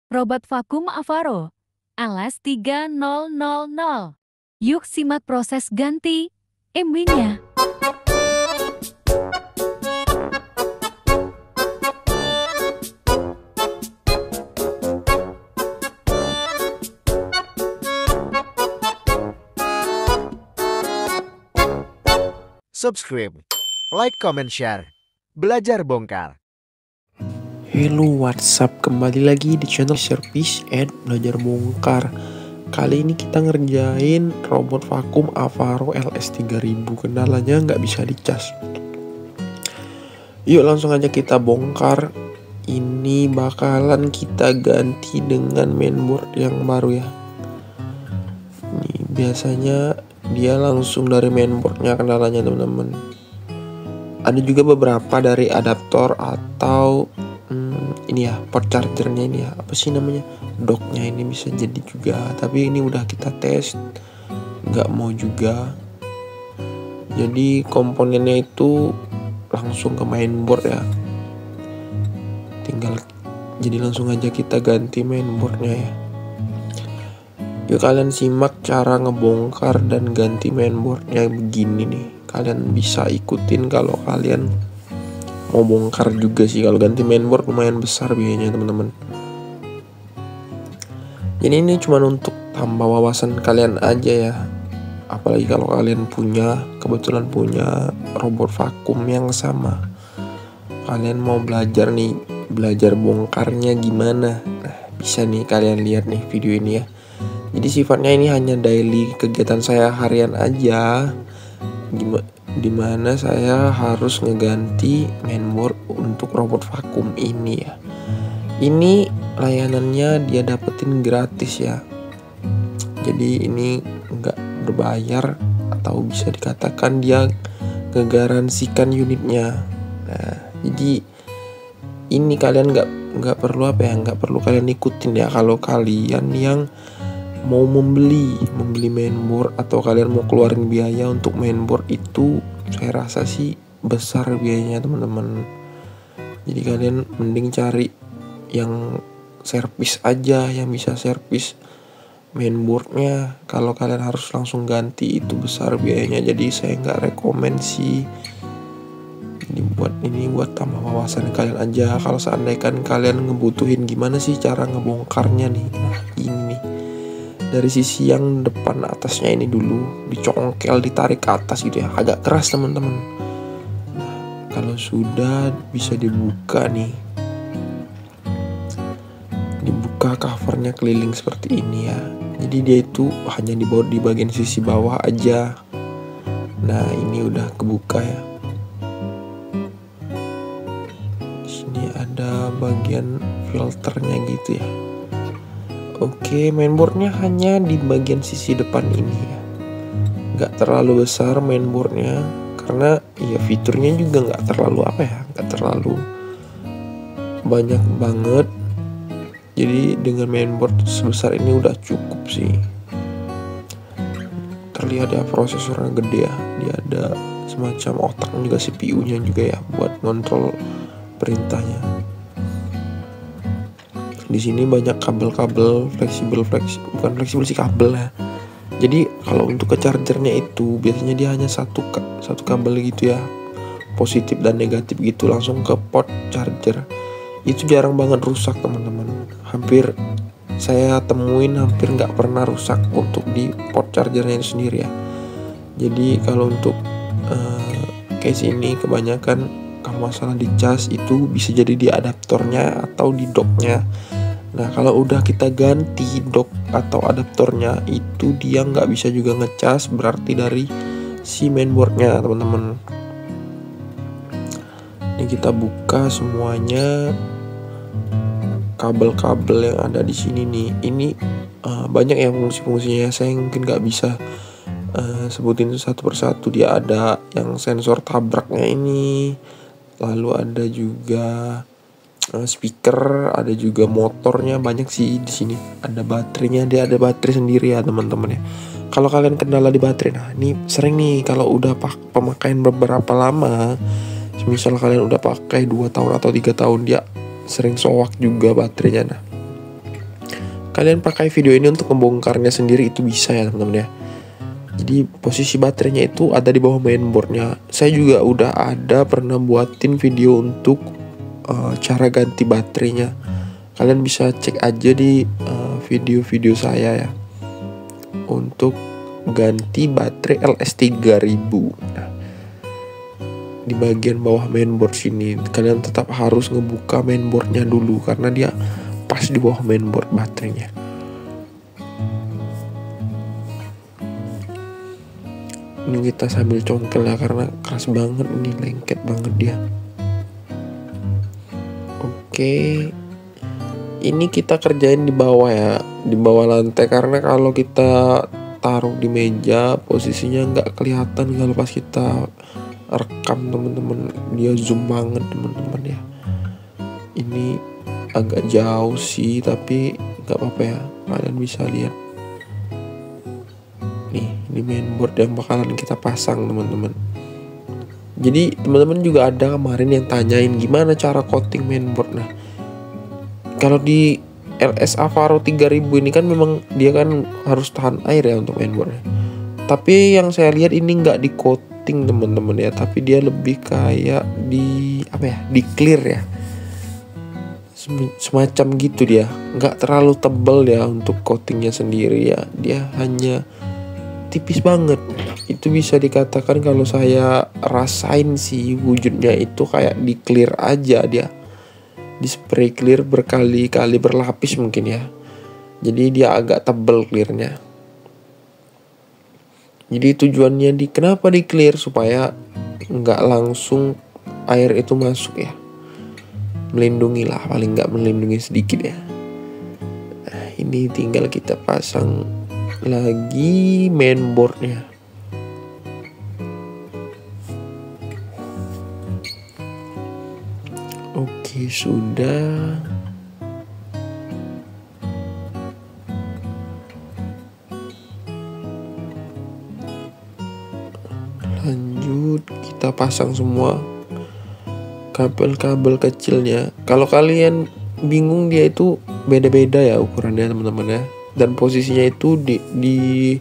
Robot vakum Avaro, alas 3000. Yuk simak proses ganti MW-nya. Subscribe, like, comment, share. Belajar bongkar. Hello WhatsApp, kembali lagi di channel Service and Belajar Bongkar. Kali ini kita ngerjain robot vakum Avaro LS3000. Kendalanya nggak bisa dicas. Yuk langsung aja kita bongkar. Ini bakalan kita ganti dengan mainboard yang baru ya. Ini biasanya dia langsung dari mainboardnya kendalanya teman-teman. Ada juga beberapa dari adaptor atau ini ya, port chargernya ini ya, apa sih namanya, docknya ini bisa jadi juga. Tapi ini udah kita tes, nggak mau juga. Jadi komponennya itu langsung ke mainboard ya. Jadi langsung aja kita ganti mainboardnya ya. Yuk kalian simak cara ngebongkar dan ganti mainboardnya begini nih. Kalian bisa ikutin kalau kalian mau bongkar juga sih. Kalau ganti mainboard lumayan besar biayanya teman-teman. Jadi ini cuma untuk tambah wawasan kalian aja ya. Apalagi kalau kalian kebetulan punya robot vakum yang sama. Kalian mau belajar bongkarnya gimana. Nah, bisa nih kalian lihat nih video ini ya. Jadi sifatnya ini hanya daily kegiatan saya harian aja. Dimana saya harus ngeganti mainboard untuk robot vakum ini ya. Ini layanannya dia dapetin gratis ya. Jadi ini nggak berbayar atau bisa dikatakan dia ngegaransikan unitnya. Nah, jadi ini kalian nggak perlu kalian ikutin ya kalau kalian yang mau membeli mainboard atau kalian mau keluarin biaya untuk mainboard itu. Saya rasa sih besar biayanya teman-teman. Jadi kalian mending cari yang servis aja, yang bisa servis mainboardnya. Kalau kalian harus langsung ganti itu besar biayanya. Jadi saya nggak rekomen sih. Jadi buat tambah wawasan kalian aja. Kalau seandainya kalian ngebutuhin gimana sih cara ngebongkarnya nih. Nah ini nih. Dari sisi yang depan atasnya ini dulu dicongkel, ditarik ke atas gitu ya, agak keras teman-teman. Nah, kalau sudah bisa dibuka nih, dibuka covernya keliling seperti ini ya. Jadi dia itu hanya di bagian sisi bawah aja. Nah ini udah kebuka ya. Di sini ada bagian filternya gitu ya. Oke, mainboardnya hanya di bagian sisi depan ini ya. Nggak terlalu besar mainboardnya, karena ya fiturnya juga nggak terlalu banyak banget. Jadi dengan mainboard sebesar ini udah cukup sih. Terlihat ya prosesornya gede ya. Dia ada semacam otak juga, CPU-nya juga ya buat ngontrol perintahnya. Di sini banyak kabel-kabel bukan fleksibel sih, kabel ya. Jadi kalau untuk ke chargernya itu biasanya dia hanya satu kabel gitu ya, positif dan negatif gitu, langsung ke port charger. Itu jarang banget rusak teman-teman. Hampir saya temuin hampir nggak pernah rusak untuk di port chargernya itu sendiri ya. Jadi kalau untuk case ini kebanyakan kalau masalah di cas itu bisa jadi di adaptornya atau di docknya. Nah kalau udah kita ganti dock atau adaptornya itu dia nggak bisa juga ngecas, berarti dari si mainboardnya teman-teman. Ini kita buka semuanya kabel-kabel yang ada di sini nih. Ini banyak ya fungsi-fungsinya. Saya mungkin nggak bisa sebutin satu persatu. Dia ada yang sensor tabraknya ini, lalu ada juga speaker, ada juga motornya, banyak sih di sini. Ada baterainya, dia ada baterai sendiri ya teman-teman ya. Kalau kalian kendala di baterai, nah ini sering nih kalau udah pemakaian beberapa lama, misal kalian udah pakai 2 tahun atau 3 tahun, dia sering soak juga baterainya. Nah kalian pakai video ini untuk membongkarnya sendiri itu bisa ya teman-teman ya. Jadi posisi baterainya itu ada di bawah mainboardnya. Saya juga udah pernah buatin video untuk cara ganti baterainya. Kalian bisa cek aja di video-video saya ya, untuk ganti baterai LS3000. Nah, di bagian bawah mainboard sini kalian tetap harus ngebuka mainboardnya dulu karena dia pas di bawah mainboard baterainya. Ini kita sambil congkel ya karena keras banget, ini lengket banget dia. Oke, ini kita kerjain di bawah ya, di bawah lantai, karena kalau kita taruh di meja posisinya nggak kelihatan kalau pas kita rekam teman-teman, dia zoom banget teman-teman ya. Ini agak jauh sih tapi nggak apa-apa ya, kalian bisa lihat nih, ini mainboard yang bakalan kita pasang teman-teman. Jadi teman-teman juga ada kemarin yang tanyain gimana cara coating mainboard. Nah, kalau di LS Avaro 3000 ini kan memang dia kan harus tahan air ya untuk mainboardnya. Tapi yang saya lihat ini nggak di coating teman-teman ya, tapi dia lebih kayak di di clear ya, semacam gitu dia. Nggak terlalu tebal ya untuk coatingnya sendiri ya, dia hanya tipis banget. Itu bisa dikatakan kalau saya rasain sih wujudnya itu kayak di clear aja, dia di spray clear berkali-kali berlapis mungkin ya. Jadi dia agak tebal clearnya. Jadi tujuannya kenapa di clear, supaya nggak langsung air itu masuk ya. Melindungi lah, paling nggak melindungi sedikit ya. Nah, ini tinggal kita pasang lagi mainboardnya. Oke, sudah. Lanjut kita pasang semua kabel-kabel kecilnya. Kalau kalian bingung, dia itu beda-beda ya ukurannya teman-teman ya, dan posisinya itu di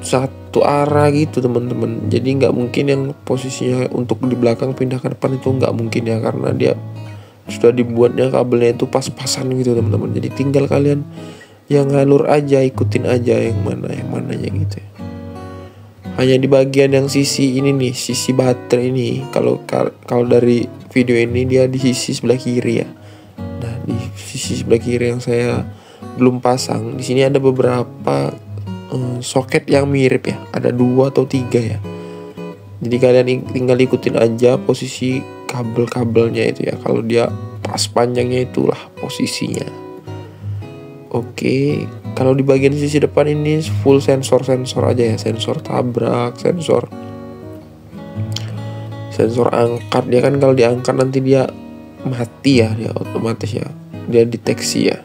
satu arah gitu teman-teman. Jadi nggak mungkin yang posisinya untuk di belakang pindah ke depan itu nggak mungkin ya, karena dia sudah dibuatnya kabelnya itu pas-pasan gitu teman-teman. Jadi tinggal kalian yang ngalur aja, ikutin aja yang mananya gitu ya. Hanya di bagian yang sisi ini nih, sisi baterai ini. Kalau dari video ini dia di sisi sebelah kiri ya. Nah, di sisi sebelah kiri yang saya belum pasang, di sini ada beberapa soket yang mirip ya, ada 2 atau 3 ya. Jadi kalian tinggal ikutin aja posisi kabel-kabelnya itu ya. Kalau dia pas panjangnya itulah posisinya. Oke, kalau di bagian sisi depan ini full sensor aja ya, sensor tabrak, sensor angkat. Dia kan kalau diangkat nanti dia mati ya, dia otomatis ya, dia deteksi ya.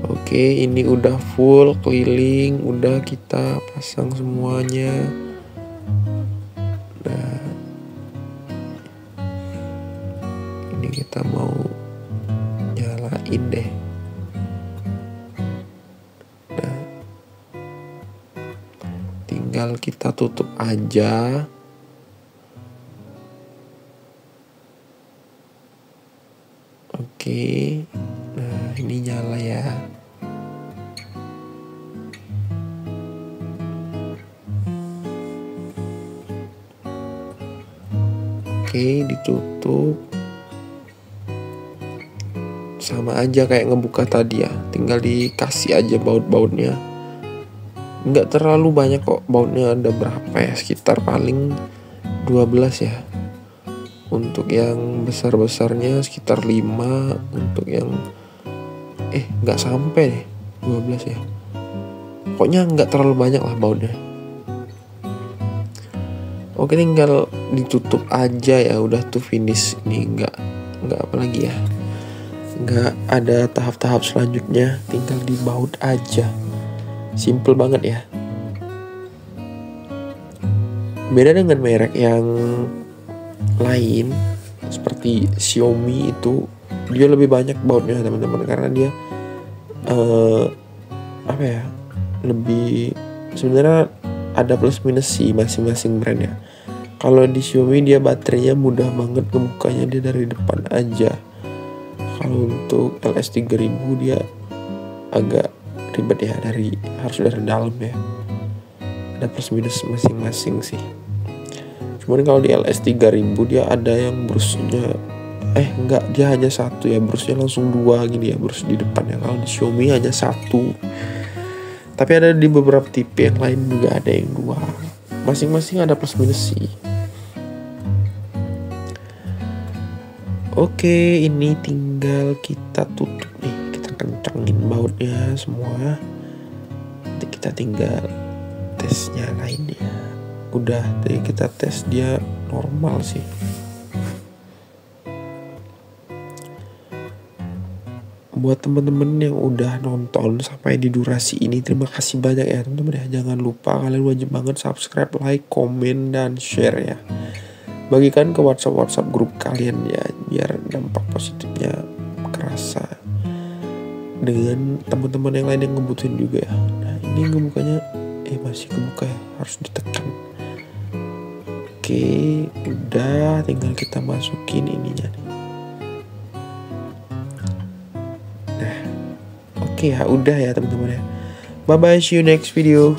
Oke, ini udah full keliling, udah kita pasang semuanya. Nah, ini kita mau nyalain deh. Nah, tinggal kita tutup aja. Oke, nah ini nyala ya. Oke, ditutup. Sama aja kayak ngebuka tadi ya, tinggal dikasih aja baut-bautnya. Nggak terlalu banyak kok bautnya, ada berapa ya, sekitar paling 12 ya. Untuk yang besar-besarnya sekitar 5, untuk yang nggak sampai deh 12 ya. Pokoknya nggak terlalu banyak lah bautnya. Oke, tinggal ditutup aja ya, udah tuh finish. Ini nggak apa lagi ya, nggak ada tahap-tahap selanjutnya, tinggal dibaut aja, simple banget ya. Beda dengan merek yang lain seperti Xiaomi itu, dia lebih banyak bautnya teman-teman, karena dia apa ya, lebih sebenarnya ada plus minus sih masing-masing brand ya. Kalau di Xiaomi dia baterainya mudah banget ngebukanya, dia dari depan aja. Kalau untuk LS3000 dia agak ribet ya, harus dari dalam ya. Ada plus minus masing-masing sih. Cuman kalau di LS3000 dia ada yang brusnya enggak, dia hanya satu ya, brusnya langsung 2 gini ya, brus di depan ya. Kalau di Xiaomi hanya satu. Tapi ada di beberapa tipe yang lain juga ada yang 2. Masing-masing ada plus minus sih. Oke, ini tinggal kita tutup nih, kita kencangin bautnya semua. Nanti kita tinggal tesnya lainnya. Udah, tadi kita tes dia normal sih. Buat temen-temen yang udah nonton sampai di durasi ini, terima kasih banyak ya temen-temen ya. Jangan lupa kalian wajib banget subscribe, like, komen, dan share ya. Bagikan ke WhatsApp grup kalian ya, biar dampak positifnya kerasa dengan teman-teman yang lain yang ngebutuhin juga ya. Nah ini ngebukanya masih kebuka ya, harus ditekan. Oke, udah tinggal kita masukin ininya nih. Nah oke ya, udah ya teman-teman ya. Bye bye, see you next video.